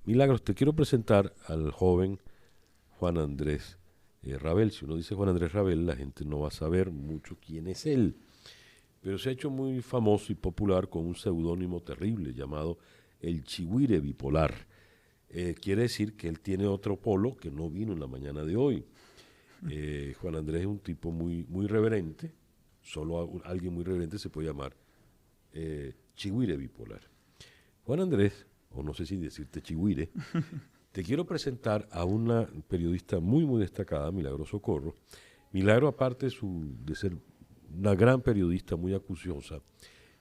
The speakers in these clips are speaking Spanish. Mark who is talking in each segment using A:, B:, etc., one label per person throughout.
A: Milagros, te quiero presentar al joven Juan Andrés Rabel. Si uno dice Juan Andrés Rabel, la gente no va a saber mucho quién es él, pero se ha hecho muy famoso y popular con un seudónimo terrible llamado el Chigüire Bipolar. Quiere decir que él tiene otro polo que no vino en la mañana de hoy. Juan Andrés es un tipo muy, muy reverente, solo alguien muy reverente se puede llamar Chigüire Bipolar. Juan Andrés, o no sé si decirte Chigüire, te quiero presentar a una periodista muy, muy destacada, Milagro Socorro. Milagro, aparte de ser una gran periodista muy acuciosa,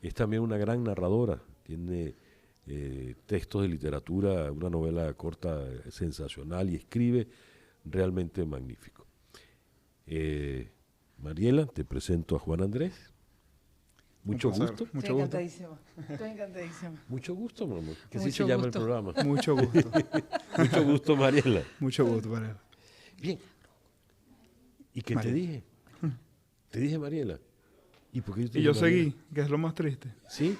A: es también una gran narradora. Tiene textos de literatura, una novela corta sensacional y escribe realmente magnífico. Mariela, te presento a Juan Andrés. Mucho gusto.
B: Mucho gusto. Estoy encantadísima.
A: Mucho gusto, mi amor. Que
B: Mucho
A: así se llama
B: gusto.
A: el programa.
C: Mucho gusto.
A: Mucho gusto, Mariela.
C: Mucho gusto, Mariela.
A: Bien. ¿Y qué te dije? Te dije, Mariela. ¿Y por qué yo te
C: Y
A: dije
C: yo
A: Mariela?
C: seguí, que es lo más triste.
A: ¿Sí?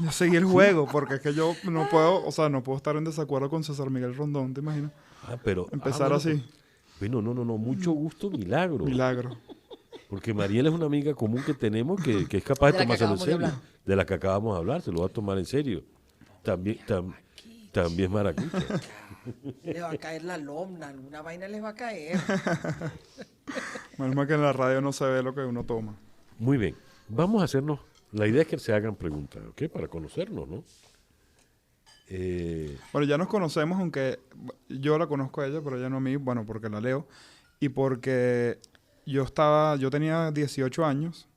C: Yo seguí el juego, porque es que yo no puedo, no puedo estar en desacuerdo con César Miguel Rondón, ¿te imaginas?
A: Pero...
C: Empezar
A: bueno,
C: así.
A: Bueno, no. Mucho gusto, Milagro.
C: Milagro.
A: Porque Mariela es una amiga común que tenemos que es capaz de
B: De la que
A: tomárselo en
B: acabamos de
A: serio.
B: hablar.
A: De la que acabamos de hablar, se lo va a tomar en serio. También es maracucha.
B: Le va a caer la lomna, alguna vaina les va a caer.
C: Menos mal que en la radio no se ve lo que uno toma.
A: Muy bien. Vamos a hacernos... La idea es que se hagan preguntas, ¿ok? Para conocernos, ¿no?
C: Bueno, ya nos conocemos, aunque yo la conozco a ella, pero ella no a mí, bueno, porque la leo. Y porque yo tenía 18 años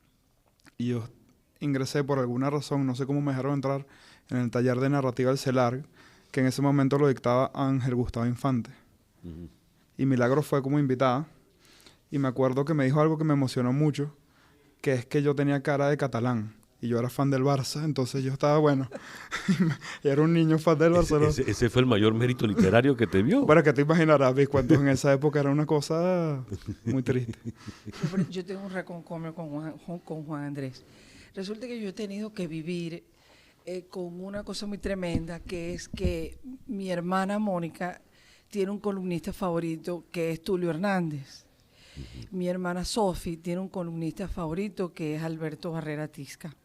C: y yo ingresé por alguna razón, no sé cómo me dejaron entrar, en el taller de narrativa del CELARG, que en ese momento lo dictaba Ángel Gustavo Infante. Y Milagro fue como invitada. Y me acuerdo que me dijo algo que me emocionó mucho, que es que yo tenía cara de catalán. Y yo era fan del Barça, entonces yo estaba, bueno, era un niño fan del Barcelona.
A: Ese fue el mayor mérito literario que te vio.
C: Bueno, que te imaginarás, mis cuentos en esa época era una cosa muy triste.
B: Yo tengo un reconcomio con Juan Andrés. Resulta que yo he tenido que vivir con una cosa muy tremenda, que es que mi hermana Mónica tiene un columnista favorito que es Tulio Hernández. Mi hermana Sofi tiene un columnista favorito que es Alberto Barrera Tisca.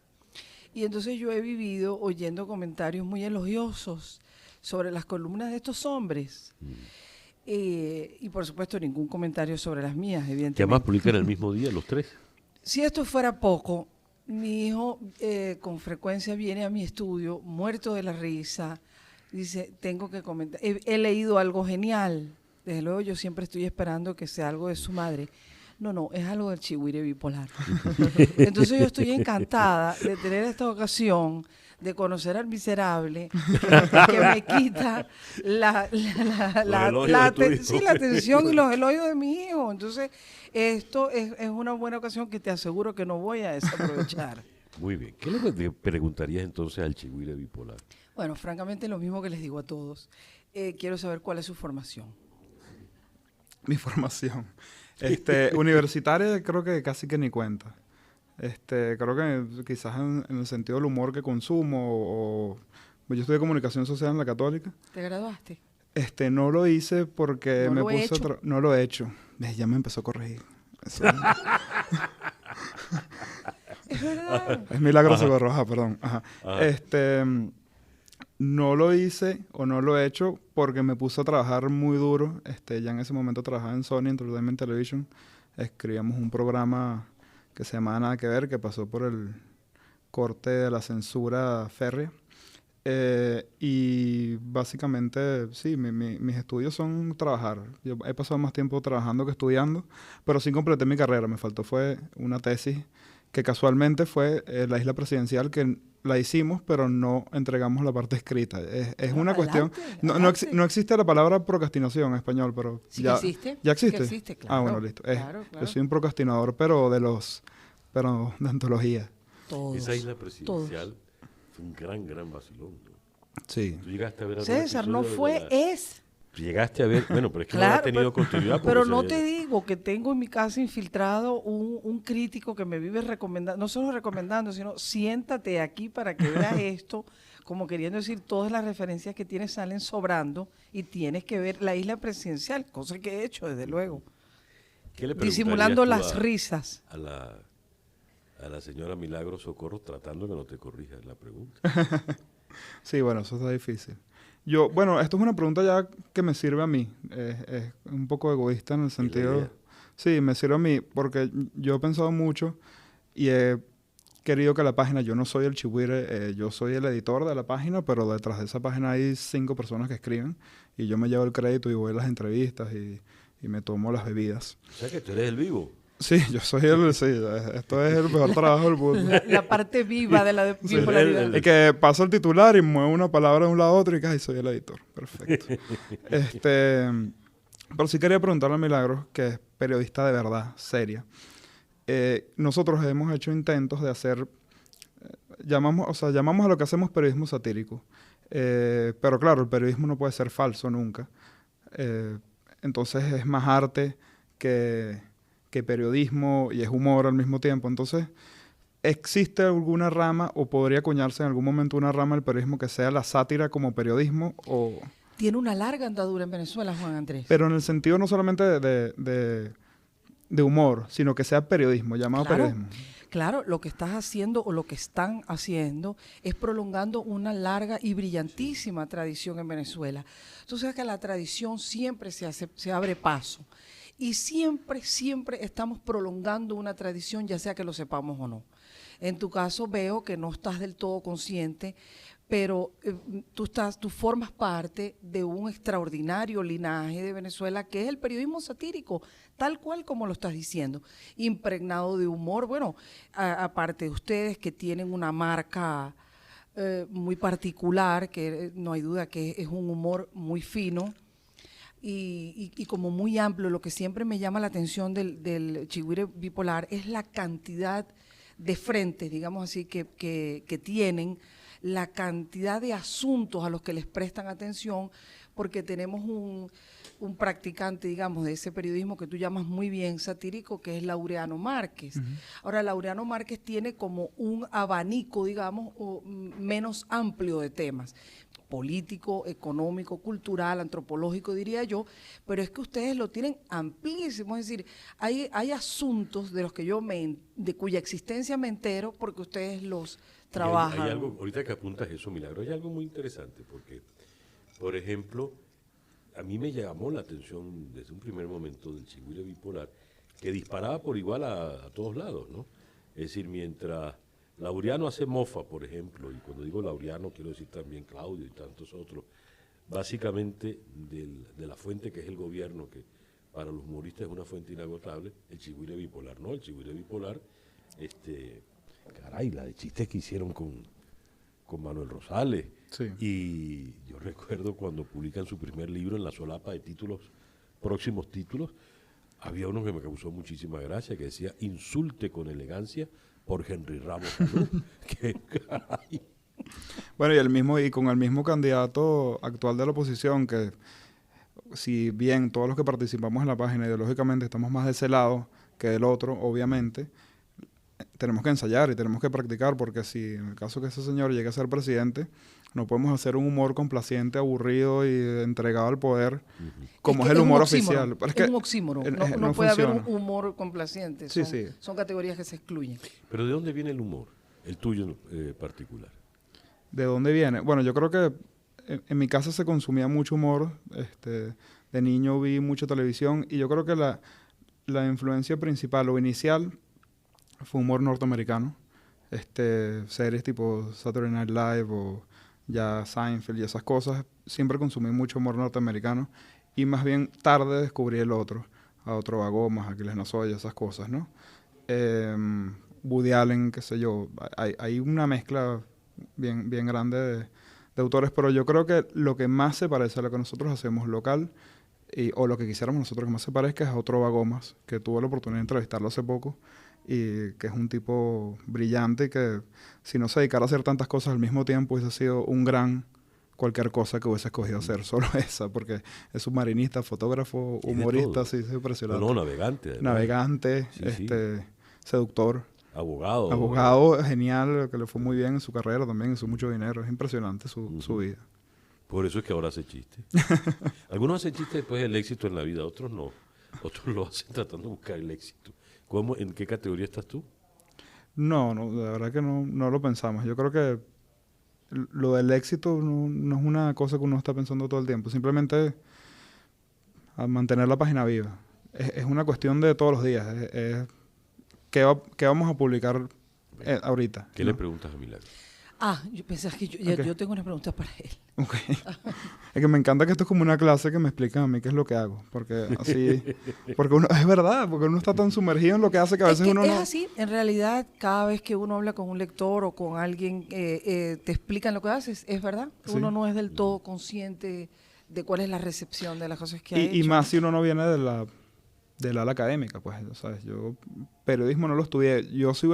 B: Y entonces yo he vivido oyendo comentarios muy elogiosos sobre las columnas de estos hombres. Y por supuesto ningún comentario sobre las mías, evidentemente.
A: Que además publican el mismo día los tres.
B: Si esto fuera poco, mi hijo con frecuencia viene a mi estudio muerto de la risa. Dice, tengo que comentar. He leído algo genial. Desde luego yo siempre estoy esperando que sea algo de su madre. No, es algo del Chigüire Bipolar. Entonces yo estoy encantada de tener esta ocasión de conocer al miserable que me quita la atención y los elogios de mi hijo. Entonces esto es una buena ocasión que te aseguro que no voy a desaprovechar.
A: Muy bien. ¿Qué le preguntarías entonces al Chigüire Bipolar?
B: Bueno, francamente lo mismo que les digo a todos. Quiero saber cuál es su formación.
C: Mi formación. Universitaria creo que casi que ni cuenta. Creo que quizás en el sentido del humor que consumo yo estudié comunicación social en la Católica.
B: ¿Te graduaste?
C: No lo hice porque
B: No
C: me
B: lo he
C: puse
B: hecho.
C: no lo he hecho. Ya me empezó a corregir. Eso.
B: Es verdad.
C: Es Milagro Socorro, perdón.
A: Ajá.
C: No lo hice o no lo he hecho porque me puse a trabajar muy duro. Ya en ese momento trabajaba en Sony Entertainment Television. Escribíamos un programa que se llamaba Nada que Ver, que pasó por el corte de la censura férrea. Y básicamente, sí, mis estudios son trabajar. Yo he pasado más tiempo trabajando que estudiando, pero sí completé mi carrera. Me faltó fue una tesis que casualmente fue la Isla Presidencial, que la hicimos, pero no entregamos la parte escrita. Es una cuestión... No existe la palabra procrastinación en español, pero
B: Sí
C: ya
B: que existe.
C: ¿Ya existe?
B: Sí que existe, claro.
C: Bueno, listo.
B: Claro.
C: Yo soy un procrastinador, pero de antología.
B: Todos.
A: Esa isla presidencial fue un gran vacilón, ¿no?
C: Sí.
A: Tú llegaste a ver algún
B: César, no
A: episodio
B: fue, es.
A: Tú llegaste a ver, bueno, pero es que no
B: Claro,
A: ha tenido continuidad. porque
B: Pero
A: se-
B: no te digo que tengo en mi casa infiltrado un crítico que me vive recomendando, no solo recomendando, sino siéntate aquí para que veas esto como queriendo decir, todas las referencias que tienes salen sobrando y tienes que ver la isla presidencial, cosa que he hecho, desde luego.
A: ¿Qué le
B: Disimulando
A: preguntarías
B: las
A: tú
B: risas.
A: a la señora Milagros Socorro, tratando que no te corrijas la pregunta?
C: Sí, bueno, eso está difícil. Bueno, esto es una pregunta ya que me sirve a mí. Es un poco egoísta en el sentido...
A: idea.
C: Sí, me sirve a mí porque yo he pensado mucho y he querido que la página, yo no soy el chigüire, yo soy el editor de la página, pero detrás de esa página hay 5 personas que escriben y yo me llevo el crédito y voy a las entrevistas y me tomo las bebidas.
A: O sea que tú eres el vivo.
C: Sí, yo soy sí, esto es el mejor trabajo del mundo.
B: La parte viva de la bipolaridad.
C: Y que paso el titular y muevo una palabra de un lado a otro y que ay, soy el editor. Perfecto. Pero sí quería preguntarle a Milagros, que es periodista de verdad, seria. Nosotros hemos hecho intentos de hacer, llamamos a lo que hacemos periodismo satírico. Pero claro, el periodismo no puede ser falso nunca. Entonces es más arte que periodismo y es humor al mismo tiempo. Entonces, ¿existe alguna rama o podría acuñarse en algún momento una rama del periodismo que sea la sátira como periodismo?
B: Tiene una larga andadura en Venezuela, Juan Andrés.
C: Pero en el sentido no solamente de humor, sino que sea periodismo, llamado periodismo.
B: Claro, lo que estás haciendo o lo que están haciendo es prolongando una larga y brillantísima tradición en Venezuela. Tú sabes que la tradición siempre se abre paso. Y siempre estamos prolongando una tradición, ya sea que lo sepamos o no. En tu caso veo que no estás del todo consciente, pero tú formas parte de un extraordinario linaje de Venezuela que es el periodismo satírico, tal cual como lo estás diciendo, impregnado de humor. Bueno, aparte de ustedes que tienen una marca muy particular, que no hay duda que es un humor muy fino, y como muy amplio. Lo que siempre me llama la atención del chigüire bipolar es la cantidad de frentes, digamos así, que tienen, la cantidad de asuntos a los que les prestan atención, porque tenemos un practicante, digamos, de ese periodismo que tú llamas muy bien satírico, que es Laureano Márquez. Ahora, Laureano Márquez tiene como un abanico, digamos, menos amplio de temas, político, económico, cultural, antropológico, diría yo, pero es que ustedes lo tienen amplísimo. Es decir, hay asuntos de los que de cuya existencia me entero porque ustedes los trabajan.
A: Hay algo, ahorita que apuntas eso, Milagro, hay algo muy interesante porque, por ejemplo, a mí me llamó la atención desde un primer momento del chigüire bipolar, que disparaba por igual a todos lados, ¿no? Es decir, mientras Laureano hace mofa, por ejemplo, y cuando digo Laureano quiero decir también Claudio y tantos otros, básicamente de la fuente que es el gobierno, que para los humoristas es una fuente inagotable, el chigüire bipolar, ¿no? El chigüire bipolar, caray, la de chistes que hicieron con Manuel Rosales.
C: Sí.
A: Y yo recuerdo cuando publican su primer libro en la solapa de próximos títulos, había uno que me causó muchísima gracia, que decía, insulte con elegancia por Henry Ramos. ¡Qué caray!
C: Bueno, y con el mismo candidato actual de la oposición, que si bien todos los que participamos en la página ideológicamente estamos más de ese lado que del otro, obviamente, tenemos que ensayar y tenemos que practicar, porque si en el caso que ese señor llegue a ser presidente, no podemos hacer un humor complaciente, aburrido y entregado al poder, como es el humor oficial.
B: Es un oxímoron. No puede haber un humor complaciente. Son categorías que se excluyen.
A: Pero ¿de dónde viene el humor? El tuyo particular.
C: ¿De dónde viene? Bueno, yo creo que en mi casa se consumía mucho humor. De niño vi mucha televisión y yo creo que la influencia principal o inicial fue humor norteamericano. Series tipo Saturday Night Live o ya Seinfeld y esas cosas. Siempre consumí mucho humor norteamericano y más bien tarde descubrí el otro. A Otro Vagomas, Aquiles Nazoya, esas cosas, ¿no? Woody Allen, qué sé yo. Hay una mezcla bien grande de autores, pero yo creo que lo que más se parece a lo que nosotros hacemos local, o lo que quisiéramos nosotros que más se parezca, es a Otro Vagomas, que tuve la oportunidad de entrevistarlo hace poco, y que es un tipo brillante que si no se dedicara a hacer tantas cosas al mismo tiempo hubiese sido un gran cualquier cosa que hubiese escogido hacer, solo esa, porque es submarinista, fotógrafo, humorista, sí, es impresionante.
A: No, navegante. Además.
C: Navegante,
A: sí.
C: seductor.
A: abogado.
C: Abogado genial, que le fue muy bien en su carrera también, hizo mucho dinero. Es impresionante su vida.
A: Por eso es que ahora hace chistes. Algunos hacen chistes después del éxito en la vida, otros no. Otros lo hacen tratando de buscar el éxito. ¿En qué categoría estás tú?
C: No, la verdad que no lo pensamos. Yo creo que lo del éxito no es una cosa que uno está pensando todo el tiempo. Simplemente a mantener la página viva. Es una cuestión de todos los días. ¿Qué vamos a publicar ahorita?
A: ¿Qué le preguntas a Milagro?
B: Yo pensé que
C: Ok.
B: yo tengo una pregunta para él.
C: Ok. Es que me encanta que esto es como una clase que me explican a mí qué es lo que hago. Porque es verdad, porque uno está tan sumergido en lo que hace que a veces
B: Es que
C: uno
B: es
C: no...
B: así, en realidad, cada vez que uno habla con un lector o con alguien te explican lo que haces, es verdad.
C: Sí.
B: Uno no es del todo consciente de cuál es la recepción de las cosas que ha
C: Y
B: hecho.
C: más si uno no viene del ala académica, pues, ¿sabes? Yo periodismo no lo estudié. Yo si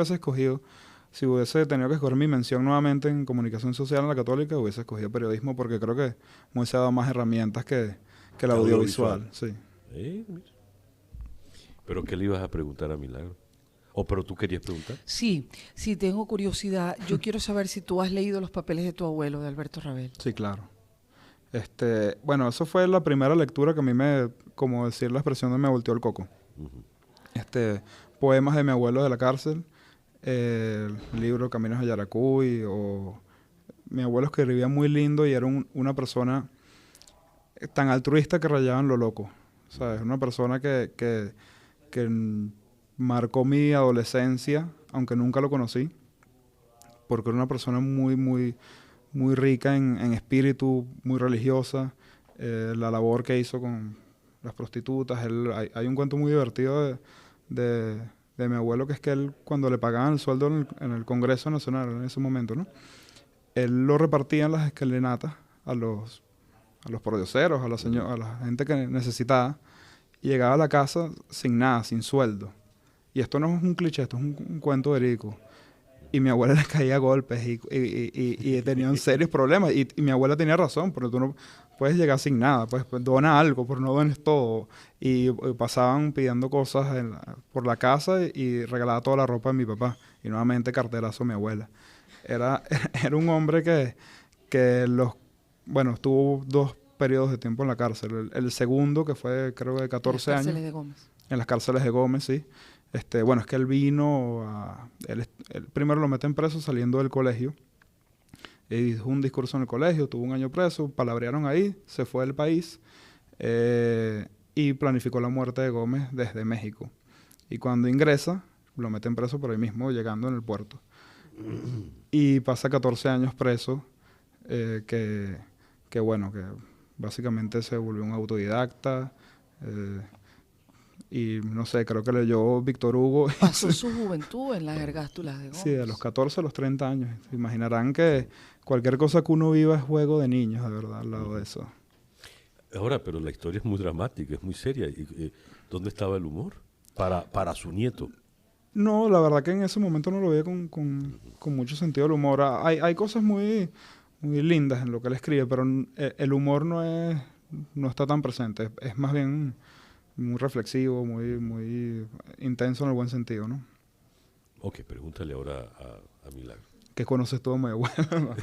C: hubiese tenido que escoger mi mención nuevamente en comunicación social en la Católica, hubiese escogido periodismo porque creo que me hubiese dado más herramientas que el audiovisual. Sí.
A: Mira. ¿Pero qué le ibas a preguntar a Milagro? ¿Pero tú querías preguntar?
B: Sí, tengo curiosidad. Yo quiero saber si tú has leído Los papeles de tu abuelo, de Alberto Rabel.
C: Sí, claro. Bueno, eso fue la primera lectura que a mí como decir la expresión de me volteó el coco.
A: Ujú.
C: Poemas de mi abuelo de la cárcel, el libro Caminos a Yaracuy, mi abuelo escribía muy lindo y era una persona tan altruista que rayaba en lo loco. ¿Sabes? Una persona que marcó mi adolescencia, aunque nunca lo conocí, porque era una persona muy, muy, muy rica en espíritu, muy religiosa. La labor que hizo con las prostitutas. Hay un cuento muy divertido de mi abuelo, que es que él, cuando le pagaban el sueldo en el Congreso Nacional en ese momento, ¿no? Él lo repartía en las escalinatas a los pordioseros, a la gente que necesitaba, y llegaba a la casa sin nada, sin sueldo. Y esto no es un cliché, esto es un cuento verídico. Y mi abuela le caía a golpes y tenían serios problemas. Y mi abuela tenía razón, porque tú no puedes llegar sin nada, pues dona algo, pero no dones todo. Y pasaban pidiendo cosas por la casa y regalaba toda la ropa de mi papá. Y nuevamente carterazo a mi abuela. Era un hombre bueno, estuvo 2 periodos de tiempo en la cárcel. El segundo, que fue creo de 14
B: Las cárceles
C: años.
B: de Gómez.
C: En las cárceles de Gómez, sí. Bueno, es que él él primero lo meten preso saliendo del colegio. Dijo un discurso en el colegio, tuvo 1 año preso, palabrearon ahí, se fue del país y planificó la muerte de Gómez desde México. Y cuando ingresa, lo meten preso por ahí mismo, llegando en el puerto. Y pasa 14 años preso, que básicamente se volvió un autodidacta. Y no sé, creo que leyó Víctor Hugo.
B: Pasó su juventud en las ergástulas de Gómez.
C: Sí, de los 14 a los 30 años. Se imaginarán que cualquier cosa que uno viva es juego de niños, de verdad, al lado de eso.
A: Ahora, pero la historia es muy dramática, es muy seria. ¿Dónde estaba el humor? Para su nieto.
C: No, la verdad que en ese momento no lo veía con mucho sentido del humor. Hay cosas muy, muy lindas en lo que él escribe, pero el humor no está tan presente. Es más bien muy reflexivo, muy, muy intenso en el buen sentido, ¿no?
A: Ok, pregúntale ahora a Milagro.
C: ¿Qué conoces tú de mi abuelo?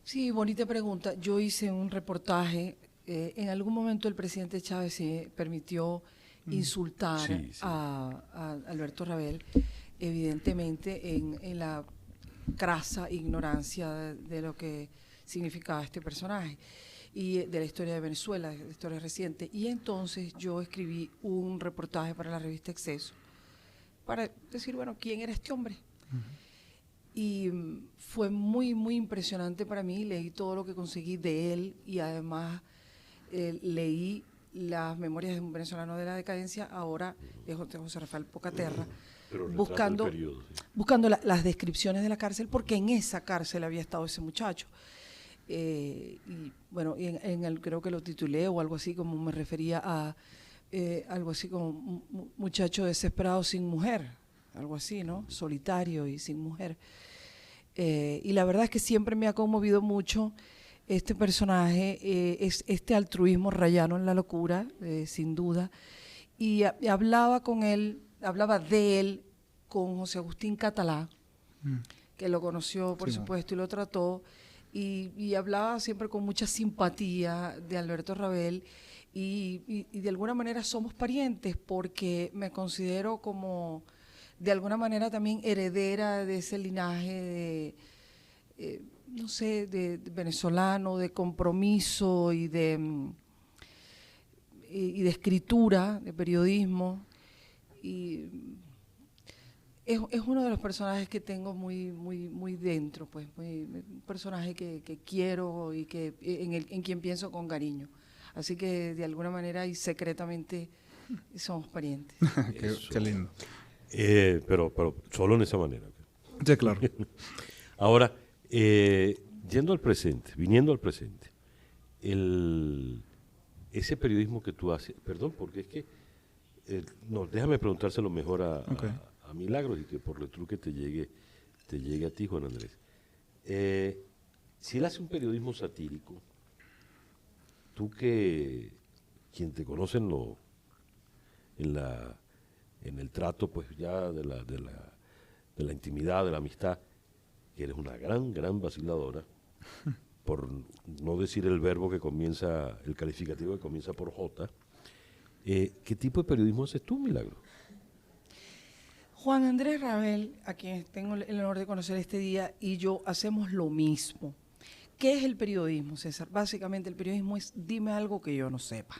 B: Sí, bonita pregunta. Yo hice un reportaje. En algún momento el presidente Chávez se permitió insultar
A: Sí.
B: a Alberto Rabel, evidentemente en la crasa ignorancia de lo que significaba este personaje y de la historia de Venezuela, de la historia reciente. Y entonces yo escribí un reportaje para la revista Exceso para decir, bueno, ¿quién era este hombre? Y fue muy, muy impresionante para mí. Leí todo lo que conseguí de él y además leí las memorias de un venezolano de la decadencia, ahora de José Rafael Pocaterra,
A: Pero
B: buscando,
A: el periodo, sí.
B: buscando las descripciones de la cárcel, porque en esa cárcel había estado ese muchacho. Y bueno, creo que lo titulé o algo así, como me refería a algo así como muchacho desesperado sin mujer, algo así, ¿no? Solitario y sin mujer. Y la verdad es que siempre me ha conmovido mucho este personaje, es este altruismo rayano en la locura, sin duda. Y hablaba de él con José Agustín Catalá, que lo conoció, por supuesto, y lo trató, y hablaba siempre con mucha simpatía de Alberto Rabel, y de alguna manera somos parientes, porque me considero como, de alguna manera también heredera de ese linaje de, no sé, de venezolano, de compromiso y de escritura, de periodismo, y es uno de los personajes que tengo muy dentro, pues, un personaje que quiero y en quien pienso con cariño. Así que de alguna manera y secretamente somos parientes.
C: Qué lindo.
A: Pero solo en esa manera.
C: Sí, claro.
A: Ahora, viniendo al presente, ese periodismo que tú haces, perdón, porque es que, no, déjame preguntárselo mejor a Milagros y que por el truque te llegue a ti, Juan Andrés. Si él hace un periodismo satírico, tú quien te conoce en el trato, pues ya de la intimidad, de la amistad, que eres una gran vaciladora, por no decir el verbo el calificativo que comienza por J. ¿Qué tipo de periodismo haces tú, Milagro?
B: Juan Andrés Rabel, a quien tengo el honor de conocer este día, y yo hacemos lo mismo. ¿Qué es el periodismo, César? Básicamente el periodismo es dime algo que yo no sepa.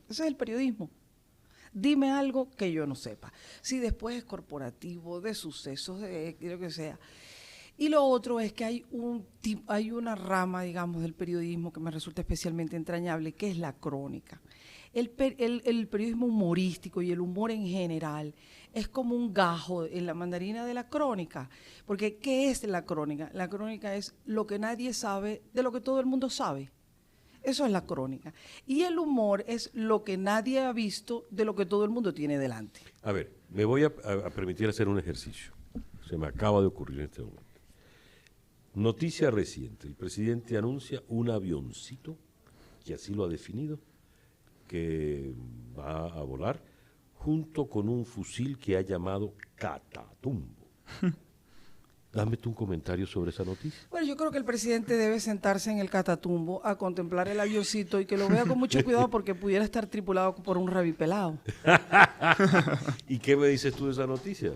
B: Ese es el periodismo. Dime algo que yo no sepa. Si después es corporativo, de sucesos, de lo que sea. Y lo otro es que hay una rama, digamos, del periodismo que me resulta especialmente entrañable, que es la crónica. El periodismo humorístico y el humor en general es como un gajo en la mandarina de la crónica. Porque, ¿qué es la crónica? La crónica es lo que nadie sabe de lo que todo el mundo sabe. Eso es la crónica. Y el humor es lo que nadie ha visto de lo que todo el mundo tiene delante.
A: A ver, me voy a permitir hacer un ejercicio. Se me acaba de ocurrir en este momento. Noticia reciente. El presidente anuncia un avioncito, que así lo ha definido, que va a volar junto con un fusil que ha llamado Catatumbo. Dame tú un comentario sobre esa noticia.
B: Bueno, yo creo que el presidente debe sentarse en el Catatumbo a contemplar el avioncito y que lo vea con mucho cuidado porque pudiera estar tripulado por un rabipelado.
A: ¿Y qué me dices tú de esa noticia?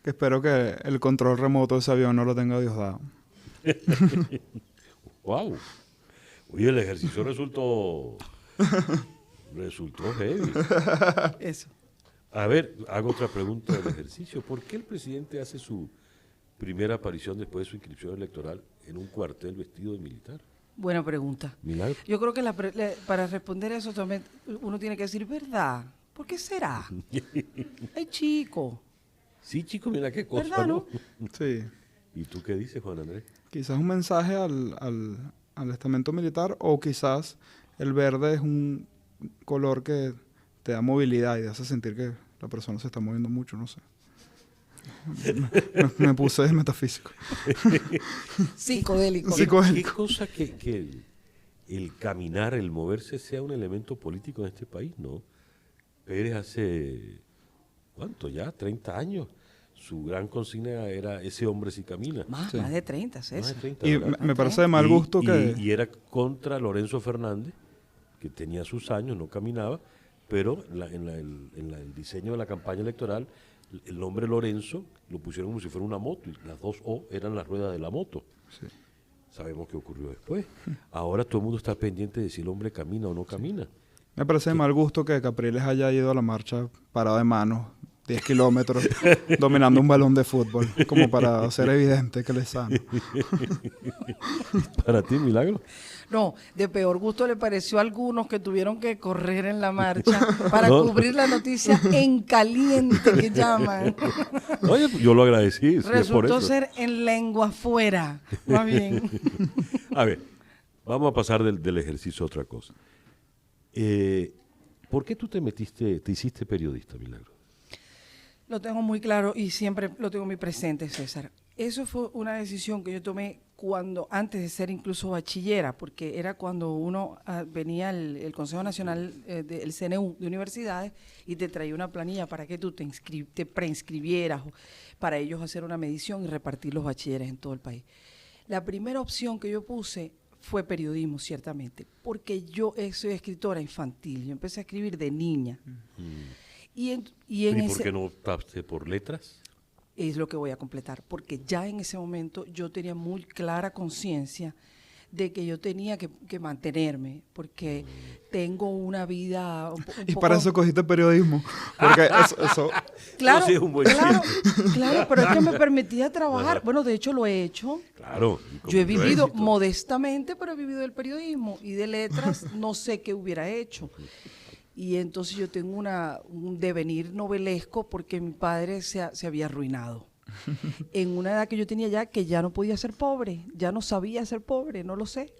C: Que espero que el control remoto de ese avión no lo tenga Diosdado.
A: Wow. Oye, el ejercicio resultó heavy.
B: Eso.
A: A ver, hago otra pregunta del ejercicio. ¿Por qué el presidente hace su primera aparición después de su inscripción electoral en un cuartel vestido de militar?
B: Buena pregunta.
A: Milagro.
B: Yo creo que para responder eso también uno tiene que decir verdad. ¿Por qué será? Ay, chico.
A: Sí, chico, mira qué cosa,
B: ¿Verdad,
A: ¿no?
C: Sí.
A: ¿Y tú qué dices, Juan Andrés?
C: Quizás un mensaje al estamento militar, o quizás el verde es un color que te da movilidad y te hace sentir que la persona se está moviendo mucho, no sé. Me puse metafísico.
B: Psicodélico.
A: ¿Qué cosa que el caminar, el moverse sea un elemento político en este país, no? Pérez hace, ¿cuánto ya? 30 años. Su gran consigna era ese hombre si camina.
B: Más
C: Sí.
B: de 30, César.
A: Más de 30,
C: Y
A: ¿verdad?
C: me parece de mal gusto que...
A: Y era contra Lorenzo Fernández, que tenía sus años, no caminaba, pero en el diseño de la campaña electoral, el nombre Lorenzo lo pusieron como si fuera una moto, y las dos O eran las ruedas de la moto.
C: Sí.
A: Sabemos qué ocurrió después. Ahora todo el mundo está pendiente de si el hombre camina o no camina.
C: Me parece de mal gusto que Capriles haya ido a la marcha parado de manos 10 kilómetros dominando un balón de fútbol, como para hacer evidente que le es sano.
A: ¿Para ti, Milagro?
B: No, de peor gusto le pareció a algunos que tuvieron que correr en la marcha para
A: No.
B: cubrir la noticia en caliente, que llaman.
A: Oye, yo lo agradecí. sí, es por
B: Resultó
A: eso.
B: ser en lengua afuera. Más bien.
A: A ver, vamos a pasar del ejercicio a otra cosa. ¿Por qué tú te hiciste periodista, Milagro?
B: Lo tengo muy claro y siempre lo tengo muy presente, César. Eso fue una decisión que yo tomé antes de ser incluso bachillera, porque era cuando uno venía el Consejo Nacional del CNU de Universidades y te traía una planilla para que tú te preinscribieras, para ellos hacer una medición y repartir los bachilleres en todo el país. La primera opción que yo puse fue periodismo, ciertamente, porque yo soy escritora infantil, yo empecé a escribir de niña. Y
A: por qué no optaste por letras?
B: Es lo que voy a completar, porque ya en ese momento yo tenía muy clara conciencia de que yo tenía que mantenerme, porque tengo una vida un
C: Y
B: poco...
C: para eso cogiste periodismo, porque eso
B: Claro,
A: sí es un buen
B: claro, pero es que me permitía trabajar. Bueno, de hecho lo he hecho.
A: Claro.
B: Yo he vivido modestamente, pero he vivido del periodismo y de letras, no sé qué hubiera hecho. Y entonces yo tengo un devenir novelesco porque mi padre se había arruinado. En una edad que yo tenía ya que ya no podía ser pobre, ya no sabía ser pobre, no lo sé.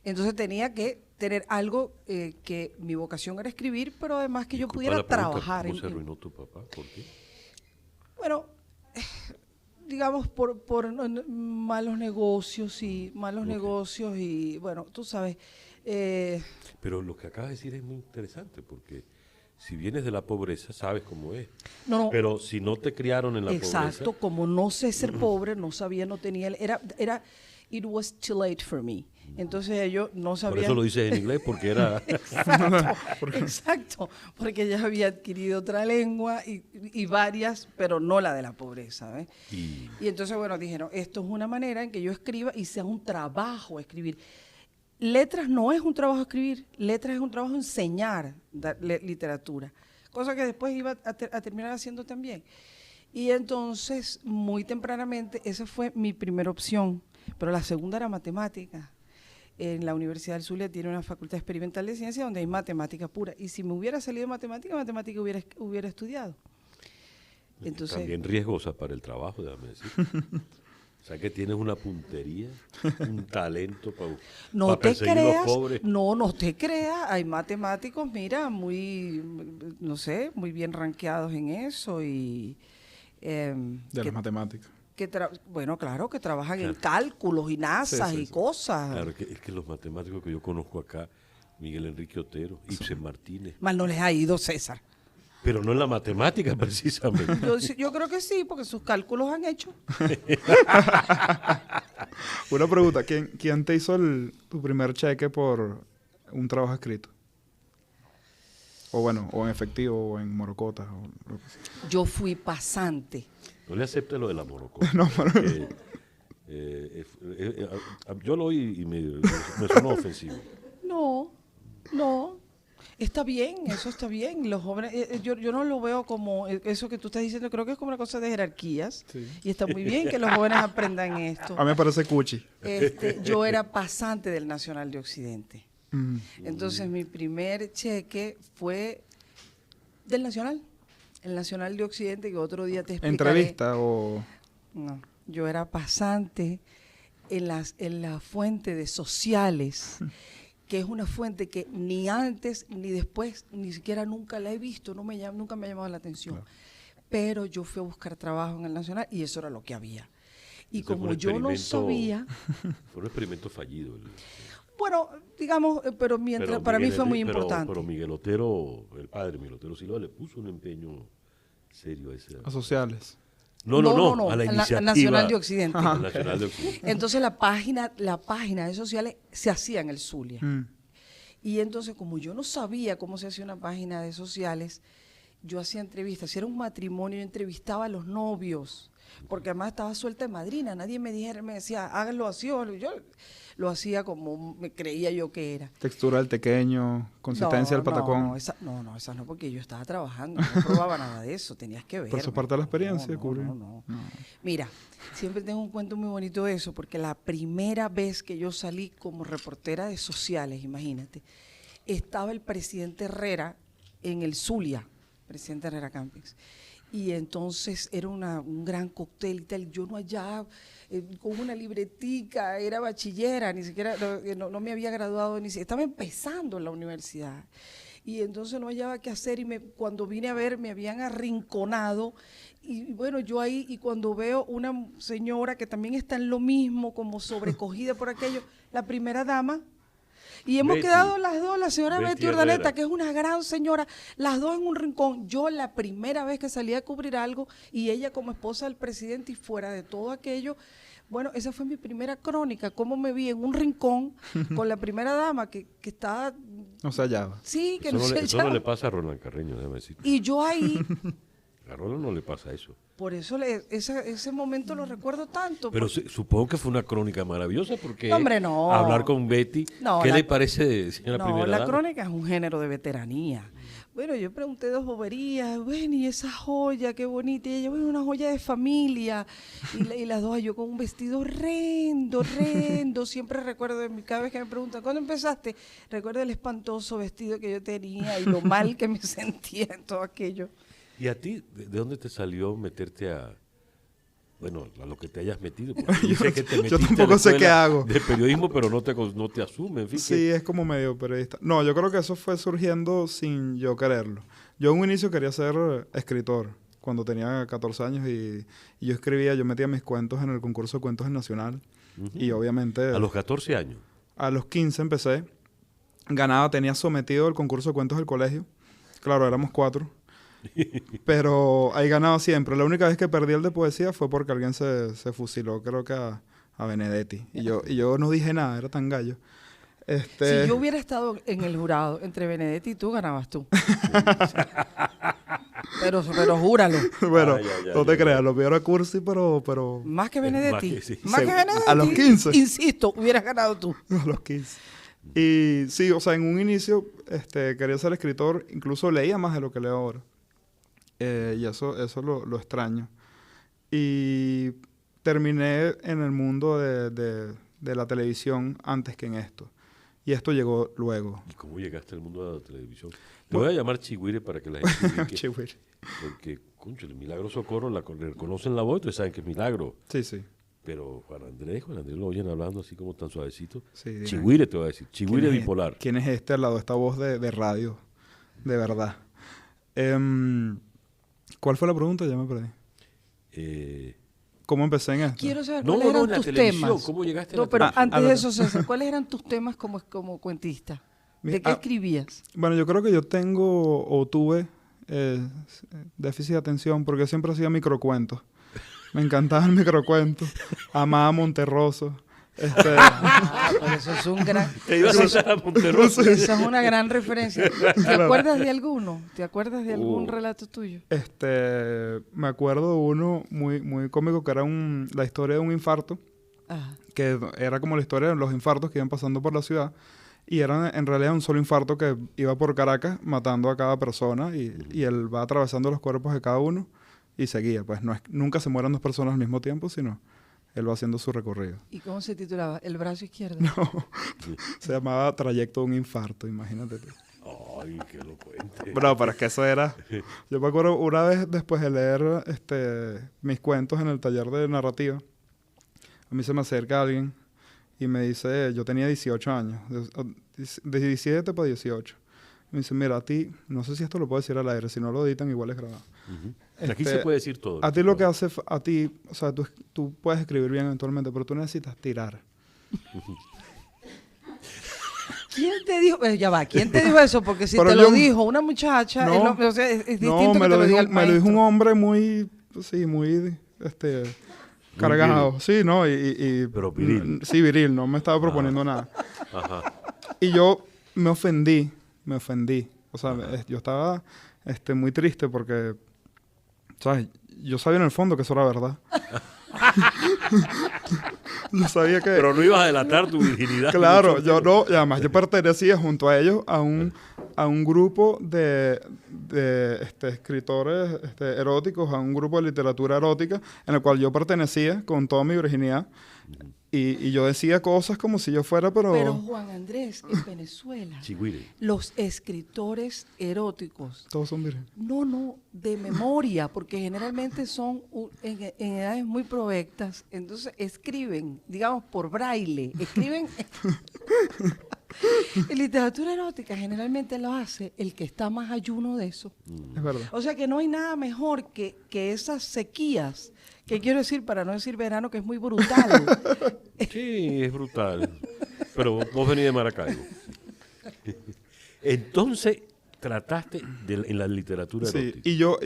B: Entonces tenía que tener algo que mi vocación era escribir, pero además que yo pudiera trabajar.
A: ¿Cómo se arruinó tu papá? ¿Por qué?
B: Bueno, digamos por malos negocios y bueno, tú sabes.
A: Pero lo que acabas de decir es muy interesante porque si vienes de la pobreza sabes cómo es.
B: No,
A: pero si no te criaron en la pobreza.
B: Exacto, como no sé ser pobre, no sabía, no tenía, era it was too late for me. Entonces yo no sabía.
A: Por eso lo dices en inglés, porque era.
B: Exacto, porque ya había adquirido otra lengua y varias, pero no la de la pobreza. ¿Ves? Y entonces, bueno, dijeron, esto es una manera en que yo escriba y sea un trabajo escribir. Letras no es un trabajo escribir, letras es un trabajo enseñar literatura, cosa que después iba a terminar haciendo también. Y entonces, muy tempranamente, esa fue mi primera opción, pero la segunda era matemática. En la Universidad del Zulia tiene una facultad experimental de ciencia donde hay matemática pura, y si me hubiera salido matemática hubiera estudiado. Entonces,
A: también riesgosa para el trabajo, déjame decir. O sea que tienes una puntería, un talento para perseguir los pobres.
B: No te creas, hay matemáticos, mira, muy bien rankeados en eso y...
C: de las matemáticas.
B: Bueno, claro, que trabajan en cálculos y NASA y cosas.
A: Claro, es que los matemáticos que yo conozco acá, Miguel Enrique Otero, Ibsen Martínez.
B: Mal no les ha ido, César.
A: Pero no en la matemática, precisamente.
B: Yo creo que sí, porque sus cálculos han hecho.
C: Una pregunta, ¿quién te hizo tu primer cheque por un trabajo escrito? O bueno, o en efectivo, o en morocotas, o lo que sea.
B: Yo fui pasante.
A: No le acepte lo de la morocota.
C: No, pero...
A: yo lo oí y me sonó ofensivo.
B: No. Está bien, eso está bien. Los jóvenes, yo no lo veo como eso que tú estás diciendo, creo que es como una cosa de jerarquías. Sí. Y está muy bien que los jóvenes aprendan esto.
C: A mí me parece cuchi.
B: Yo era pasante del Nacional de Occidente. Entonces mi primer cheque fue del Nacional, el Nacional de Occidente, que otro día te explicaré.
C: ¿Entrevista o...?
B: No, yo era pasante en la fuente de sociales, que es una fuente que ni antes ni después, ni siquiera nunca la he visto, nunca me ha llamado la atención. Claro. Pero yo fui a buscar trabajo en el Nacional y eso era lo que había. Y como yo no sabía...
A: Fue un experimento fallido.
B: Bueno, digamos, pero para mí fue muy importante.
A: Pero Miguel Otero, el padre Miguel Otero Silva, le puso un empeño serio a ese...
C: A sociales.
A: No, a la iniciativa
B: Nacional de Occidente.
A: Nacional de Occidente.
B: Entonces la página de sociales se hacía en el Zulia. Y entonces, como yo no sabía cómo se hacía una página de sociales, yo hacía entrevistas. Si era un matrimonio, yo entrevistaba a los novios, porque además estaba suelta de madrina. Nadie me decía, háganlo así, o yo lo hacía como me creía yo que era.
C: Textura del tequeño, consistencia del patacón.
B: No, esa no, porque yo estaba trabajando, no probaba nada de eso, tenías que ver.
C: Pero eso es parte de la experiencia,
B: no. Mira, siempre tengo un cuento muy bonito de eso, porque la primera vez que yo salí como reportera de sociales, imagínate, estaba el presidente Herrera en el Zulia, presidente Herrera Campings. Y entonces era un gran cóctel y tal. Yo no hallaba, con una libretica, era bachillera, ni siquiera, no me había graduado, estaba empezando en la universidad. y entonces no hallaba qué hacer y cuando vine a ver me habían arrinconado y bueno, yo ahí y cuando veo una señora que también está en lo mismo, como sobrecogida por aquello, la primera dama. Y hemos
A: Betty.
B: quedado las dos, la señora
A: Betty
B: Betty Urdaneta,
A: Herrera.
B: que es una gran señora, las dos en un rincón. Yo la primera vez que salí a cubrir algo y ella como esposa del presidente y fuera de todo aquello, bueno, esa fue mi primera crónica, cómo me vi en un rincón con la primera dama que estaba,
C: No se hallaba.
B: sí, que
A: Eso
B: no
A: no,
B: sé
A: le, eso no
B: ya.
A: le pasa a Roland Carreño, déjame decir.
B: Y yo ahí,
A: A Roland no le pasa eso.
B: por eso ese momento lo recuerdo tanto.
A: Pero
B: porque-
A: supongo que fue una crónica maravillosa porque
B: No, hombre, no.
A: hablar con Betty,
B: No,
A: ¿qué
B: la-
A: le parece, señora
B: No,
A: primera
B: la
A: dama?
B: crónica es un género de veteranía. Bueno, yo pregunté dos boberías, bueno, y esa joya, qué bonita. Y ella, bueno, una joya de familia. Y las dos, yo con un vestido horrendo, horrendo. Siempre recuerdo, cada vez que me preguntan, ¿cuándo empezaste? Recuerdo el espantoso vestido que yo tenía y lo mal que me sentía en todo aquello.
A: ¿Y a ti, de dónde te salió meterte a, bueno, a lo que te hayas metido? Porque yo sé que te metiste a la
C: tampoco sé qué
A: escuela
C: hago.
A: de periodismo, pero no te asume, en fin.
C: Sí, es como medio periodista. No, yo creo que eso fue surgiendo sin yo quererlo. Yo en un inicio quería ser escritor cuando tenía 14 años y yo escribía, yo metía mis cuentos en el concurso de cuentos del Nacional y obviamente
A: A los 14 años.
C: a los 15 empecé, ganaba, tenía sometido el concurso de cuentos del colegio, claro, éramos 4, pero ahí ganaba siempre. La única vez que perdí el de poesía fue porque alguien se fusiló, creo que a Benedetti, y yo no dije nada, era tan gallo.
B: Si yo hubiera estado en el jurado entre Benedetti y tú, ganabas tú. pero júralo.
C: Bueno,
A: Ya,
C: no te
A: ya.
C: creas, lo peor era Cursi, pero
B: Más que
A: Más
B: Benedetti.
A: que- sí.
B: Más que Benedetti.
C: A los 15.
B: Insisto, hubieras ganado tú.
C: a los 15. Y sí, o sea, en un inicio quería ser escritor, incluso leía más de lo que leo ahora. Y eso lo extraño. Y terminé en el mundo de la televisión antes que en esto. Y esto llegó luego.
A: ¿Y cómo llegaste al mundo de la televisión? Te voy a llamar Chigüire para que la gente ubique,
C: Chihuahua.
A: porque, concho, el Milagro Socorro le reconocen la voz, entonces saben que es Milagro.
C: Sí, sí.
A: Pero Juan Andrés lo oyen hablando así como tan suavecito.
C: Sí, dirán,
A: Chigüire te voy a decir, Chigüire
C: ¿quién es-
A: bipolar.
C: ¿Quién es este al lado de esta voz de radio? De verdad. ¿Cuál fue la pregunta? Ya me perdí.
A: Eh,
C: ¿Cómo empecé en esto?
B: Quiero saber
A: No,
B: cuáles
A: no,
B: eran
A: en la
B: tus
A: televisión,
B: temas.
A: ¿cómo llegaste a
B: No,
A: la
B: pero
A: televisión?
B: antes de eso, César, ¿cuáles eran tus temas como cuentista? ¿De qué
C: Ah,
B: escribías?
C: Bueno, yo creo que yo tengo o tuve déficit de atención porque siempre hacía microcuentos. Me encantaba el microcuento. Amaba Monterroso.
B: Pero eso es un gran...
A: Te ibas a citar a Monterroso.
B: Esa es una gran referencia. ¿Te acuerdas de alguno? ¿Te acuerdas de algún relato tuyo?
C: Me acuerdo de uno muy, muy cómico que era la historia de un infarto,
B: Ajá.
C: que era como la historia de los infartos que iban pasando por la ciudad. Y era en realidad un solo infarto que iba por Caracas matando a cada persona y él va atravesando los cuerpos de cada uno y seguía. Pues nunca se mueren dos personas al mismo tiempo, sino él va haciendo su recorrido.
B: ¿Y cómo se titulaba? ¿El brazo izquierdo?
C: Se llamaba Trayecto de un infarto, imagínate tú.
A: Ay, que lo cuente.
C: Bro, pero es que eso era... Yo me acuerdo una vez después de leer mis cuentos en el taller de narrativa, a mí se me acerca alguien y me dice, yo tenía 18 años, de 17 para 18. Me dice, mira, a ti, no sé si esto lo puedo decir al aire, si no lo editan igual es grabado.
A: Ujú. Aquí se puede decir todo.
C: A ti lo que hace, a ti, o sea, tú puedes escribir bien eventualmente, pero tú necesitas tirar.
B: ¿Quién te dijo? Ya va, ¿quién te dijo eso? Porque si
C: Pero
B: te
C: yo-
B: lo dijo una muchacha,
C: No,
B: o sea, es distinto
C: No,
B: que te lo diga el
C: me lo dijo un
B: maestro.
C: hombre muy, sí, muy, cargado. Sí, ¿no?
A: Pero viril.
C: Sí, viril, no me estaba proponiendo nada.
A: Ajá.
C: Y yo me ofendí. O sea, yo estaba muy triste porque, ¿sabes? Yo sabía en el fondo que eso era verdad. Yo sabía que...
A: Pero no ibas a delatar tu virginidad.
C: Claro,
A: mucho
C: yo
A: menos.
C: no, y además yo pertenecía junto a ellos a un grupo de escritores eróticos, a un grupo de literatura erótica, en el cual yo pertenecía con toda mi virginidad. Y yo decía cosas como si yo fuera,
B: Pero Juan Andrés, en Venezuela,
A: Chigüire.
B: los escritores eróticos,
C: todos son vírgenes.
B: no, de memoria, porque generalmente son en edades muy provectas, entonces escriben, digamos, por braille, escriben En literatura erótica generalmente lo hace el que está más ayuno de eso.
C: Es verdad.
B: O sea que no hay nada mejor que esas sequías, que quiero decir, para no decir verano, que es muy brutal.
A: Sí, es brutal. Pero vos venís de Maracaibo. Entonces, trataste en la literatura
C: Sí,
A: erótica.
C: y yo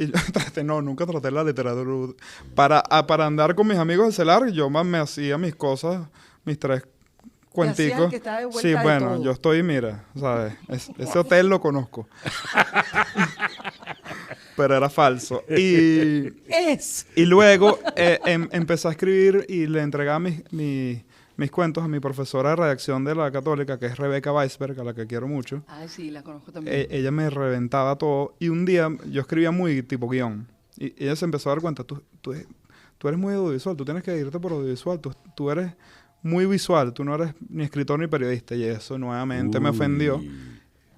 C: nunca traté la literatura. Para andar con mis amigos del CELAR, yo más me hacía mis cosas, mis tres
B: hacía el
C: cuenticos.
B: que estaba de vuelta
C: Sí,
B: de
C: bueno,
B: todo.
C: yo estoy, mira, ¿sabes? Ese hotel lo conozco. Pero era falso. Y luego empecé a escribir y le entregaba mis cuentos a mi profesora de redacción de la Católica, que es Rebeca Weisberg, a la que quiero mucho.
B: Ay, sí, la conozco también.
C: Ella me reventaba todo. Y un día yo escribía muy tipo guión. Y ella se empezó a dar cuenta, tú eres muy audiovisual, tú tienes que irte por audiovisual, tú eres muy visual, tú no eres ni escritor ni periodista. Y eso nuevamente me ofendió.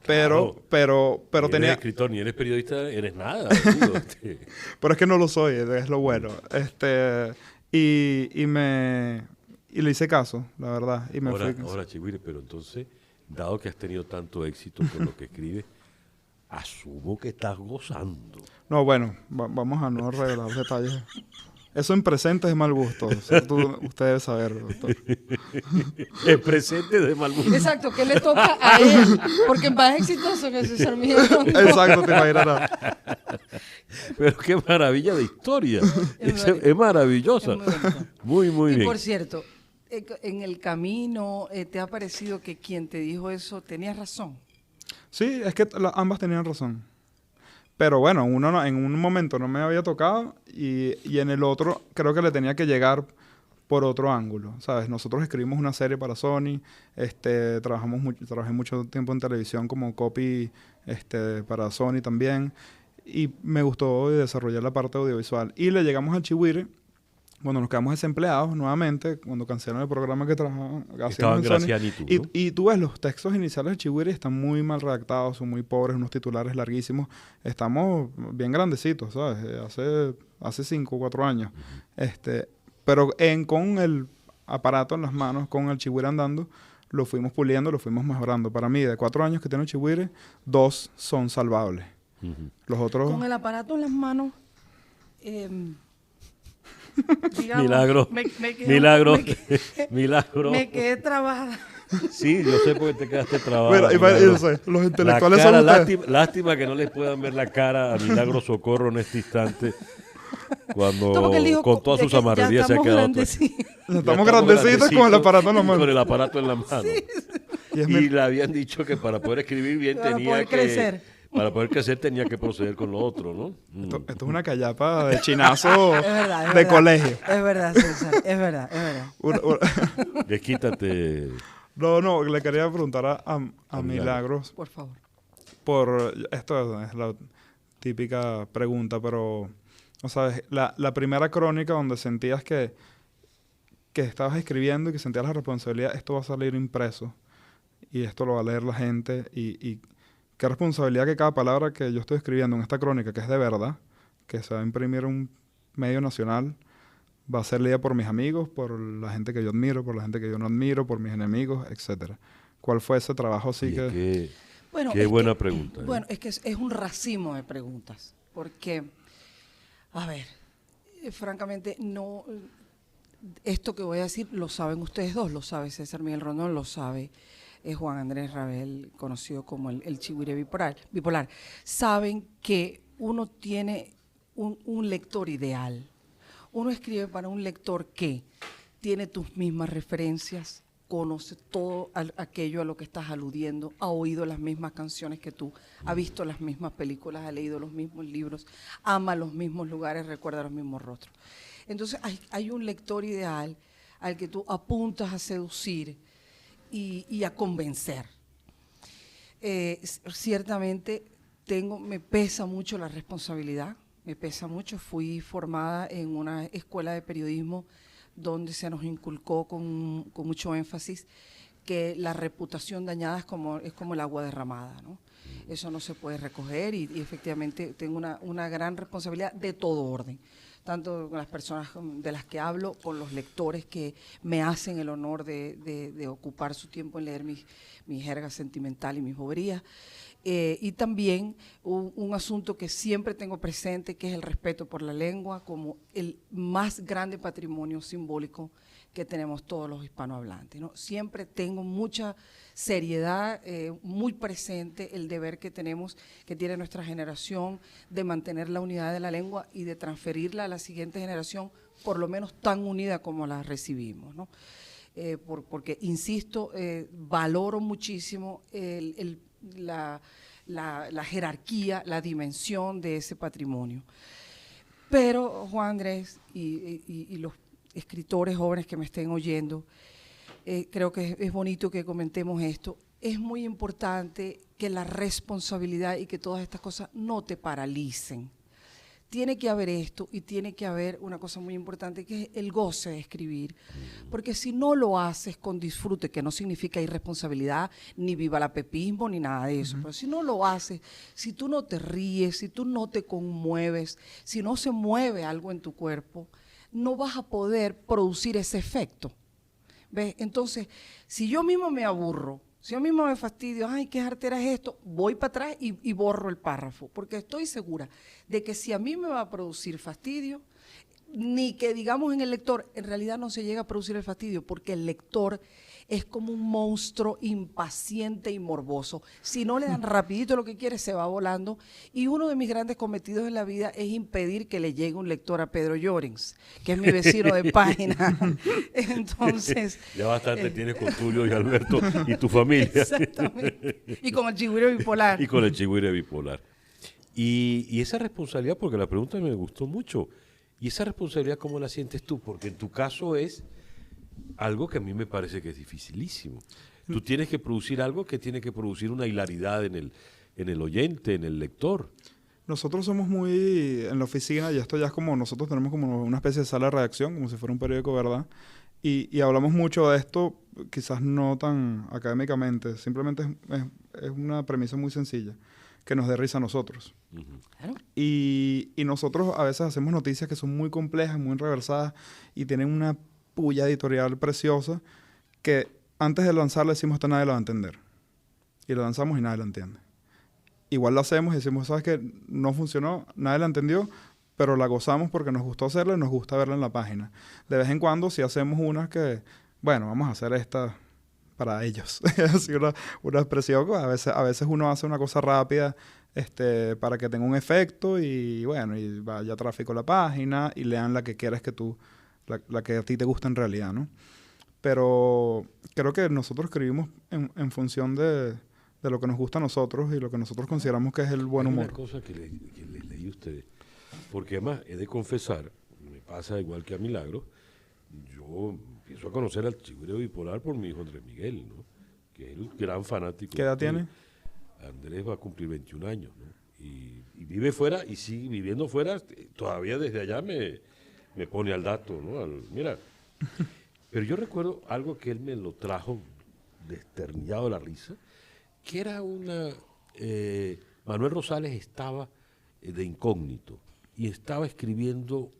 C: Pero
A: Ni
C: tenía...
A: eres escritor, ni eres periodista, eres nada. Digo,
C: Pero es que no lo soy, es lo bueno. Y le hice caso, la verdad. Y me fui.
A: Ahora, Chigüire, pero entonces, dado que has tenido tanto éxito con lo que escribes, asumo que estás gozando.
C: No, bueno, vamos a no revelar detalles. Eso en presente es de mal gusto. O sea, usted debe saber, doctor.
A: El presente de mal gusto.
B: Exacto, ¿qué le toca a él? Porque es más exitoso que César Miguel Rondón.
C: Exacto, te imaginarás.
A: Pero qué maravilla de historia.
B: Es
A: Es maravillosa.
B: Es muy bonito.
A: Muy, muy
B: Y
A: bien.
B: por cierto, en el camino, ¿te ha parecido que quien te dijo eso tenía razón?
C: Sí, es que ambas tenían razón. Pero bueno, en un momento no me había tocado y en el otro creo que le tenía que llegar por otro ángulo, ¿sabes? Nosotros escribimos una serie para Sony, trabajé mucho tiempo en televisión como copy para Sony también y me gustó desarrollar la parte audiovisual. Y le llegamos al Chigüire cuando nos quedamos desempleados nuevamente, cuando cancelaron el programa que
A: Estaban Graciani y tú, ¿no?
C: y tú ves los textos iniciales de Chigüire, están muy mal redactados, son muy pobres, unos titulares larguísimos. Estamos bien grandecitos, ¿sabes? Hace 5 o 4 años. Pero con el aparato en las manos, con el Chigüire andando, lo fuimos puliendo, lo fuimos mejorando. Para mí, de 4 años que tiene el Chigüire, 2 son salvables. Los otros...
B: Con el aparato en las manos, digamos,
A: Milagro. Milagro.
B: Me quedé trabada.
A: Sí, yo sé por qué te quedaste trabado.
C: Mira, yo sé, los intelectuales son ustedes.
A: Lástima que no les puedan ver la cara a Milagro Socorro en este instante. Cuando
B: No, porque él dijo
A: con toda su
B: que ya
A: zamarrería se ha
B: estamos
A: quedado.
B: grandecitos.
C: Estamos grandecitos con el aparato en la mano.
A: Con el aparato en la mano.
C: Y es
A: Y le habían dicho que para poder escribir bien
B: Para poder crecer.
A: Para poder crecer tenía que proceder con lo otro, ¿no?
C: Esto es una callapa de chinazo
B: Es verdad, es
C: de
B: verdad.
C: colegio.
B: Es verdad, César, es verdad, es verdad.
A: Desquítate.
C: No, le quería preguntar a Milagros
B: Por favor.
C: esto es la típica pregunta, pero, o sea, la primera crónica donde sentías que estabas escribiendo y que sentías la responsabilidad, esto va a salir impreso y esto lo va a leer la gente y qué responsabilidad que cada palabra que yo estoy escribiendo en esta crónica, que es de verdad, que se va a imprimir en un medio nacional, va a ser leída por mis amigos, por la gente que yo admiro, por la gente que yo no admiro, por mis enemigos, etcétera. ¿Cuál fue ese trabajo así que...?
B: Bueno,
A: Qué buena pregunta.
B: Bueno, es que es un racimo de preguntas, porque, a ver, francamente, no, esto que voy a decir lo saben ustedes dos, lo sabe César Miguel Rondón, lo sabe Juan Andrés Rabel, conocido como el Chigüire bipolar. Saben que uno tiene un lector ideal. Uno escribe para un lector que tiene tus mismas referencias, conoce todo aquello a lo que estás aludiendo, ha oído las mismas canciones que tú, ha visto las mismas películas, ha leído los mismos libros, ama los mismos lugares, recuerda los mismos rostros. Entonces hay un lector ideal al que tú apuntas a seducir y a convencer. Ciertamente me pesa mucho la responsabilidad, me pesa mucho. Fui formada en una escuela de periodismo donde se nos inculcó con mucho énfasis que la reputación dañada es como el agua derramada, ¿no? Eso no se puede recoger y efectivamente tengo una gran responsabilidad de todo orden. tanto con las personas de las que hablo, con los lectores que me hacen el honor de ocupar su tiempo en leer mi jerga sentimental y mis boberías. Y también un asunto que siempre tengo presente, que es el respeto por la lengua como el más grande patrimonio simbólico que tenemos todos los hispanohablantes, ¿no? Siempre tengo mucha seriedad, muy presente el deber que tenemos, que tiene nuestra generación, de mantener la unidad de la lengua y de transferirla a la siguiente generación, por lo menos tan unida como la recibimos, ¿no? Porque, insisto, valoro muchísimo la jerarquía, la dimensión de ese patrimonio. Pero, Juan Andrés y los escritores jóvenes que me estén oyendo, creo que es bonito que comentemos esto. Es muy importante que la responsabilidad y que todas estas cosas no te paralicen. Tiene que haber esto y tiene que haber una cosa muy importante, que es el goce de escribir. Porque si no lo haces con disfrute, que no significa irresponsabilidad, ni vivalapepismo, ni nada de eso, pero si no lo haces, si tú no te ríes, si tú no te conmueves, si no se mueve algo en tu cuerpo, no vas a poder producir ese efecto. ¿Ves? Entonces, si yo mismo me aburro, si yo mismo me fastidio, ay, qué jartera es esto, voy para atrás y borro el párrafo, porque estoy segura de que si a mí me va a producir fastidio, ni que digamos en el lector, en realidad no se llega a producir el fastidio, porque el lector es como un monstruo impaciente y morboso. Si no le dan rapidito lo que quiere, se va volando. Y uno de mis grandes cometidos en la vida es impedir que le llegue un lector a Pedro Llorens, que es mi vecino de página. Entonces...
A: Ya bastante tienes con Tulio y Alberto y tu familia.
B: Exactamente. Y con el chigüire bipolar.
A: Y con el chigüire bipolar. Y esa responsabilidad, porque la pregunta me gustó mucho, ¿y esa responsabilidad cómo la sientes tú? Porque en tu caso es algo que a mí me parece que es dificilísimo. Tú tienes que producir algo que tiene que producir una hilaridad en el oyente, en el lector.
C: Nosotros somos muy, en la oficina, y esto ya es como, nosotros tenemos como una especie de sala de redacción, como si fuera un periódico, ¿verdad? Y hablamos mucho de esto, quizás no tan académicamente, simplemente es una premisa muy sencilla, que nos dé risa a nosotros.
B: Claro.
C: Y nosotros a veces hacemos noticias que son muy complejas, muy enreversadas, y tienen una puya editorial preciosa, que antes de lanzarla decimos, esto nadie lo va a entender. Y lo lanzamos y nadie lo entiende. Igual lo hacemos y decimos, ¿sabes qué? No funcionó, nadie la entendió, pero la gozamos porque nos gustó hacerla y nos gusta verla en la página. De vez en cuando sí hacemos unas que, bueno, vamos a hacer esta para ellos. Así una expresión, a veces uno hace una cosa rápida para que tenga un efecto y bueno, y vaya tráfico a la página y lean la que quieres que tú, la que a ti te gusta en realidad, ¿no? Pero creo que nosotros escribimos en función de lo que nos gusta a nosotros y lo que nosotros consideramos que es el buen humor.
A: Hay una cosa que les leí a ustedes, porque además he de confesar, me pasa igual que a Milagro, yo empiezo a conocer al chigüire bipolar por mi hijo Andrés Miguel, ¿no? Que es el gran fanático.
C: ¿Qué edad tiene?
A: Andrés va a cumplir 21 años, ¿no? Y vive fuera y sigue viviendo fuera, todavía desde allá me pone al dato, ¿no? Mira, pero yo recuerdo algo que él me lo trajo desternillado de la risa, que era Manuel Rosales estaba de incógnito y estaba escribiendo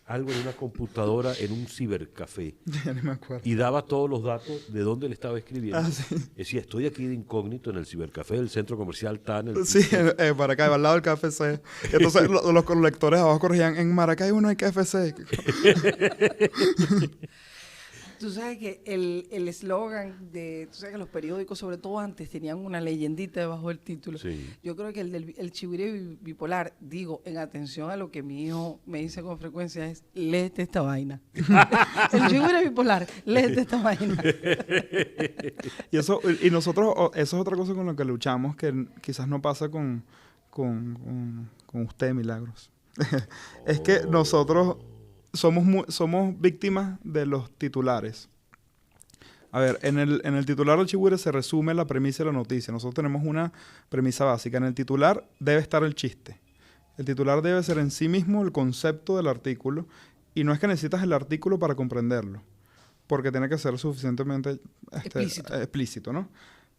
A: algo en una computadora en un cibercafé.
C: Ya ni me acuerdo.
A: Y daba todos los datos de dónde le estaba escribiendo.
C: Ah, sí.
A: Decía, estoy aquí de incógnito en el cibercafé del centro comercial TAN.
C: Sí, en Maracay, al lado del KFC. Entonces los lectores abajo corregían, en Maracay uno hay KFC.
B: Tú sabes que el eslogan tú sabes que los periódicos, sobre todo antes, tenían una leyendita debajo del título.
A: Sí.
B: Yo creo que el chigüire bipolar, digo, en atención a lo que mi hijo me dice con frecuencia, es, léete esta vaina. El chigüire bipolar, léete esta vaina.
C: Y nosotros, eso es otra cosa con la que luchamos, que quizás no pasa con usted, Milagros. Es que nosotros somos víctimas de los titulares. A ver, en el titular del chigüire se resume la premisa de la noticia. Nosotros tenemos una premisa básica. En el titular debe estar el chiste. El titular debe ser en sí mismo el concepto del artículo, y no es que necesitas el artículo para comprenderlo, porque tiene que ser suficientemente explícito, ¿no?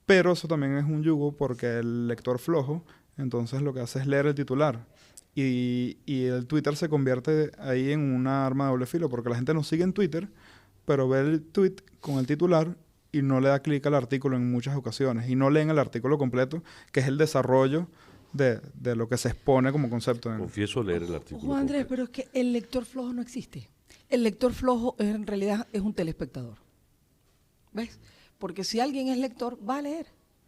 C: Pero eso también es un yugo, porque el lector flojo, entonces lo que hace es leer el titular. y el Twitter se convierte ahí en una arma de doble filo, porque la gente nos sigue en Twitter, pero ve el tweet con el titular y no le da clic al artículo en muchas ocasiones, y no leen el artículo completo, que es el desarrollo de lo que se expone como concepto.
A: Confieso leer el artículo.
B: Juan Andrés,
A: completo.
B: pero es que el lector flojo no existe. El lector flojo en realidad es un telespectador. ¿Ves? Porque si alguien es lector, va a leer.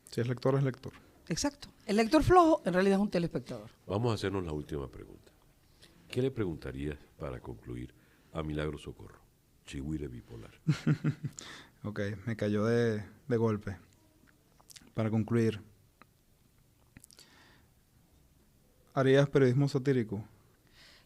C: Si es lector, es lector.
B: Exacto. El lector flojo en realidad es un telespectador.
A: Vamos a hacernos la última pregunta. ¿Qué le preguntarías para concluir a Milagro Socorro, Chigüire bipolar?
C: Ok, me cayó de golpe. Para concluir, ¿harías periodismo satírico?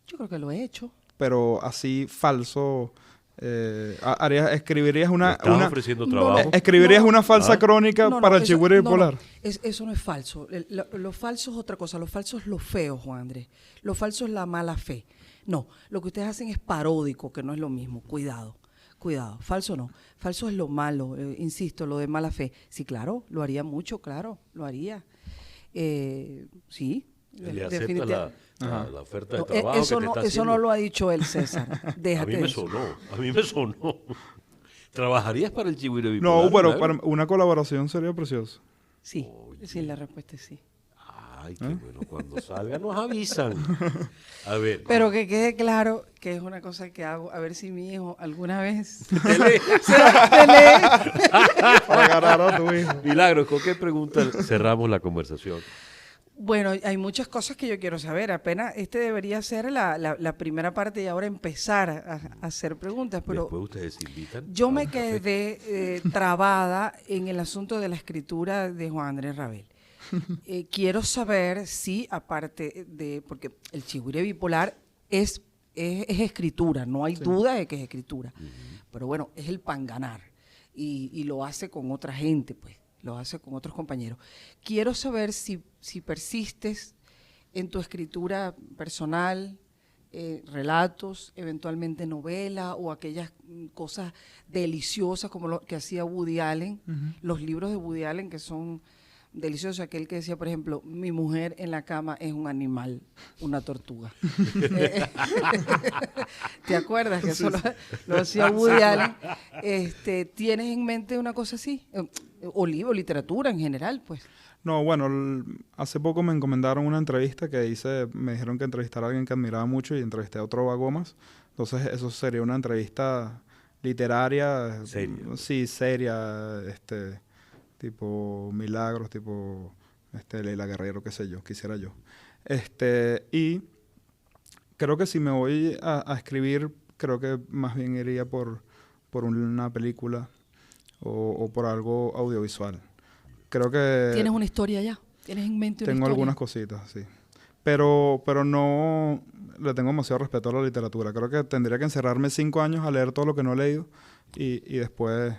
B: Yo creo que lo he hecho.
C: Pero así falso. Escribirías
A: ¿Me
C: una,
A: estás ofreciendo trabajo?
C: escribirías una falsa crónica
B: No,
C: para el
B: eso-
C: Chigüire
B: no,
C: bipolar.
B: eso no es falso. Lo falso es otra cosa. Lo falso es lo feo, Juan Andrés. Lo falso es la mala fe. No, lo que ustedes hacen es paródico, que no es lo mismo. Cuidado, cuidado. Falso no. Falso es lo malo, insisto, lo de mala fe. Sí, claro, lo haría mucho, claro, lo haría. Sí.
A: ¿Le acepta
B: definitivamente.
A: la oferta de
B: No,
A: trabajo
B: eso
A: que te
B: no,
A: está
B: eso
A: haciendo?
B: no lo ha dicho él, César.
A: A
B: Déjate
A: mí
B: de
A: me
B: eso.
A: sonó. ¿Trabajarías para el Chigüire bipolar?
C: No, pero
A: Milagro?
C: para una colaboración sería precioso.
B: Sí,
A: Oye.
B: sí, la respuesta es sí.
A: Ay, qué bueno. Cuando salga nos avisan. A ver.
B: Pero que quede claro que es una cosa que hago, a ver si mi hijo alguna vez
A: te lee.
B: se lee.
C: Para ganar a tu hijo.
A: Milagros, ¿con qué pregunta cerramos la conversación?
B: Bueno, hay muchas cosas que yo quiero saber. Apenas debería ser la primera parte y ahora empezar a hacer preguntas. Pero
A: Después ustedes se invitan.
B: yo
A: a
B: me
A: un café.
B: quedé trabada en el asunto de la escritura de Juan Andrés Rabel. Quiero saber si, aparte de, porque el Chigüire bipolar es escritura, no hay duda de que es escritura. Pero bueno, es el panganar y lo hace con otra gente, pues, lo hace con otros compañeros. Quiero saber si persistes en tu escritura personal, relatos, eventualmente novela o aquellas cosas deliciosas como lo que hacía Woody Allen, los libros de Woody Allen que son deliciosos, aquel que decía, por ejemplo, mi mujer en la cama es un animal, una tortuga. ¿Te acuerdas que eso lo hacía Woody Allen? ¿Tienes en mente una cosa así? O libro, literatura en general, pues.
C: No, bueno, hace poco me encomendaron una entrevista que hice, me dijeron que entrevistara a alguien que admiraba mucho y entrevisté a otro Gómez. Entonces eso sería una entrevista literaria.
A: Seria.
C: Sí, seria, tipo Milagros, tipo Leila Guerrero, qué sé yo, quisiera yo. Y creo que si me voy a escribir, creo que más bien iría por una película o por algo audiovisual. Creo que
B: ¿Tienes una historia ya? ¿Tienes en mente una
C: tengo
B: historia?
C: algunas cositas, sí. Pero no le tengo demasiado respeto a la literatura. Creo que tendría que encerrarme 5 años a leer todo lo que no he leído y después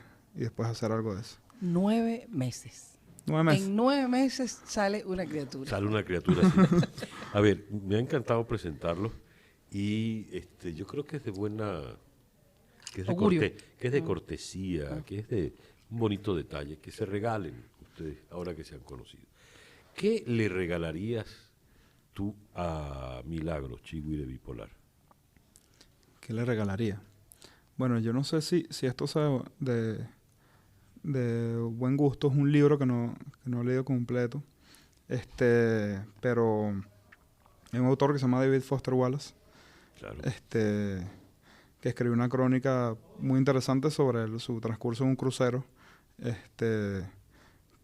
C: hacer algo de eso.
B: 9 meses.
C: 9 meses.
B: En 9 meses sale una criatura.
A: Sale una criatura así. A ver, me ha encantado presentarlo y yo creo que es de buena, que es de,
B: Augurio.
A: que es de cortesía, que es de un bonito detalle, que se regalen ustedes ahora que se han conocido. ¿Qué le regalarías tú a Milagros, Chigüire bipolar?
C: ¿Qué le regalaría? Bueno, yo no sé si esto sea de buen gusto. Es un libro que no he leído completo. Pero es un autor que se llama David Foster Wallace.
A: Claro.
C: Que escribió una crónica muy interesante sobre su transcurso en un crucero.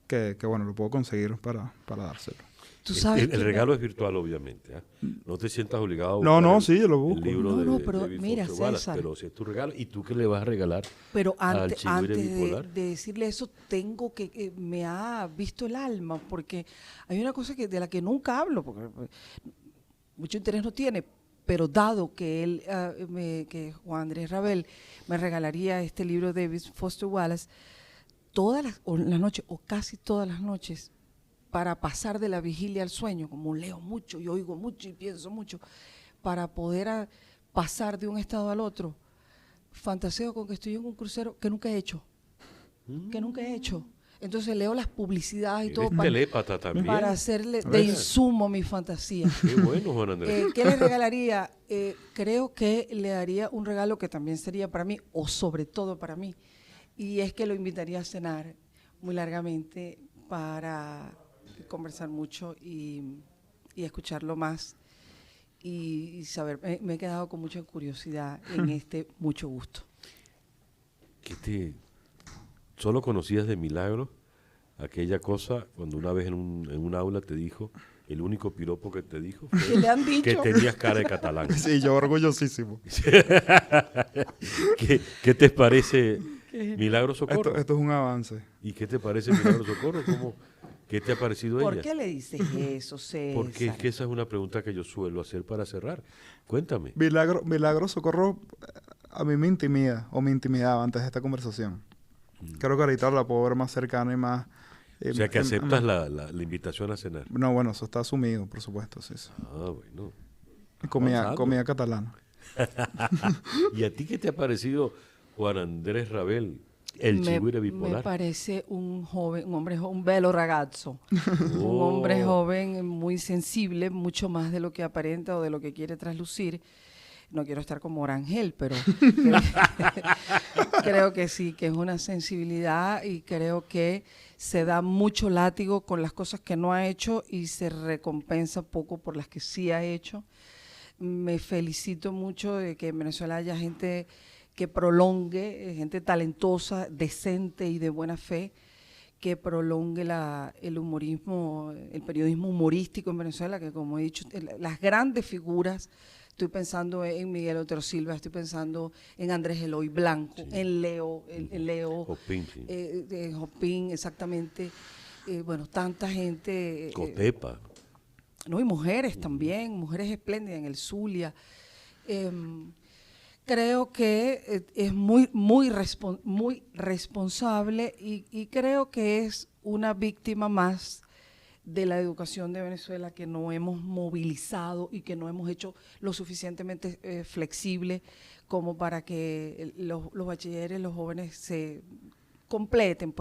C: Que bueno, lo puedo conseguir para dárselo.
B: Tú sabes
A: El
B: que
A: regalo es virtual, obviamente. ¿Ah? No te sientas obligado a
C: No,
A: buscar
C: no, sí, yo lo busco.
A: el libro
B: No,
A: de
B: pero
A: David
B: mira,
A: Foster Wallace,
B: César.
A: pero si es tu regalo, ¿y tú qué le vas a regalar
B: Pero
A: al Chigüire
B: antes
A: bipolar?
B: de decirle eso, tengo que me ha visto el alma, porque hay una cosa de la que nunca hablo, porque mucho interés no tiene, pero dado que él, que Juan Andrés Rabel me regalaría este libro de David Foster Wallace, todas las noches, o casi todas las noches, para pasar de la vigilia al sueño, como leo mucho y oigo mucho y pienso mucho, para poder pasar de un estado al otro, fantaseo con que estoy en un crucero que nunca he hecho. Entonces leo las publicidades y
A: Eres
B: todo
A: telépata también.
B: para hacerle
C: A
B: de
C: ver.
B: insumo mi fantasía.
A: Qué bueno, Juan Andrés.
B: ¿Qué le regalaría? Creo que le daría un regalo que también sería para mí, o sobre todo para mí, y es que lo invitaría a cenar muy largamente para conversar mucho y escucharlo más y saber. Me he quedado con mucha curiosidad en este mucho gusto.
A: ¿Solo conocías de milagro aquella cosa cuando una vez en un aula te dijo, el único piropo que te dijo
B: ¿Qué le han
A: que
B: dicho?
A: tenías cara de catalán?
C: Sí, yo orgullosísimo.
A: ¿Qué te parece Milagro Socorro?
C: Esto es un avance.
A: ¿Y qué te parece Milagro Socorro? ¿Qué te ha parecido
B: ¿Por
A: ella?
B: qué le dices eso, César?
A: Porque es que esa es una pregunta que yo suelo hacer para cerrar. Cuéntame.
C: Milagro Socorro a mí me intimida, o me intimidaba antes de esta conversación. Creo que ahorita la puedo ver más cercana y más...
A: O sea, que aceptas la invitación a cenar.
C: No, bueno, eso está asumido, por supuesto, sí.
A: Ah, bueno.
C: Comida catalana.
A: ¿Y a ti qué te ha parecido Juan Andrés Rabel, el chigüire bipolar?
B: Me parece un hombre, un bello ragazzo. Un
A: Oh.
B: hombre joven, muy sensible, mucho más de lo que aparenta o de lo que quiere traslucir. No quiero estar como Orangel, pero creo que sí, que es una sensibilidad y creo que se da mucho látigo con las cosas que no ha hecho y se recompensa poco por las que sí ha hecho. Me felicito mucho de que en Venezuela haya gente que prolongue, gente talentosa, decente y de buena fe, que prolongue el humorismo, el periodismo humorístico en Venezuela, que como he dicho, las grandes figuras. Estoy pensando en Miguel Otero Silva, estoy pensando en Andrés Eloy Blanco,
A: Sí.
B: en Leo,
A: Jopín, sí.
B: en Jopín, exactamente. Bueno, tanta gente.
A: Cotepa.
B: No, y mujeres también, mujeres espléndidas en el Zulia. Creo que es muy responsable y creo que es una víctima más de la educación de Venezuela que no hemos movilizado y que no hemos hecho lo suficientemente flexible como para que los bachilleres, los jóvenes se completen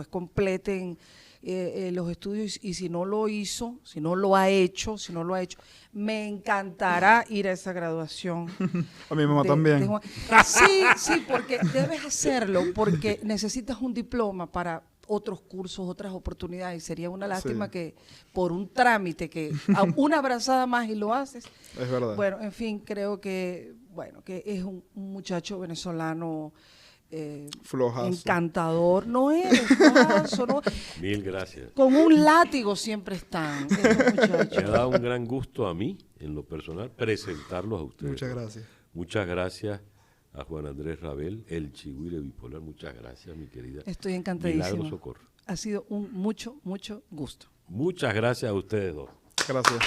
B: los estudios, y si no lo hizo, si no lo ha hecho, me encantará ir a esa graduación.
C: A mi mamá también.
B: Sí, porque debes hacerlo, porque necesitas un diploma para otros cursos, otras oportunidades, y sería una lástima
C: Sí.
B: que por un trámite, que a una abrazada más y lo haces.
C: Es verdad.
B: Bueno, en fin, creo que es un muchacho venezolano
C: Flojazo.
B: encantador. No es flojazo, no.
A: Mil gracias.
B: Con un látigo siempre están estos
A: Me ha
B: muchachos.
A: dado un gran gusto a mí, en lo personal, presentarlos a ustedes.
C: Muchas gracias.
A: Muchas gracias a Juan Andrés Rabel, el chigüire bipolar. Muchas gracias, mi querida.
B: Estoy
A: Milagro
B: encantadísima.
A: Socorro.
B: Ha sido un mucho gusto.
A: Muchas gracias a ustedes dos.
C: Gracias.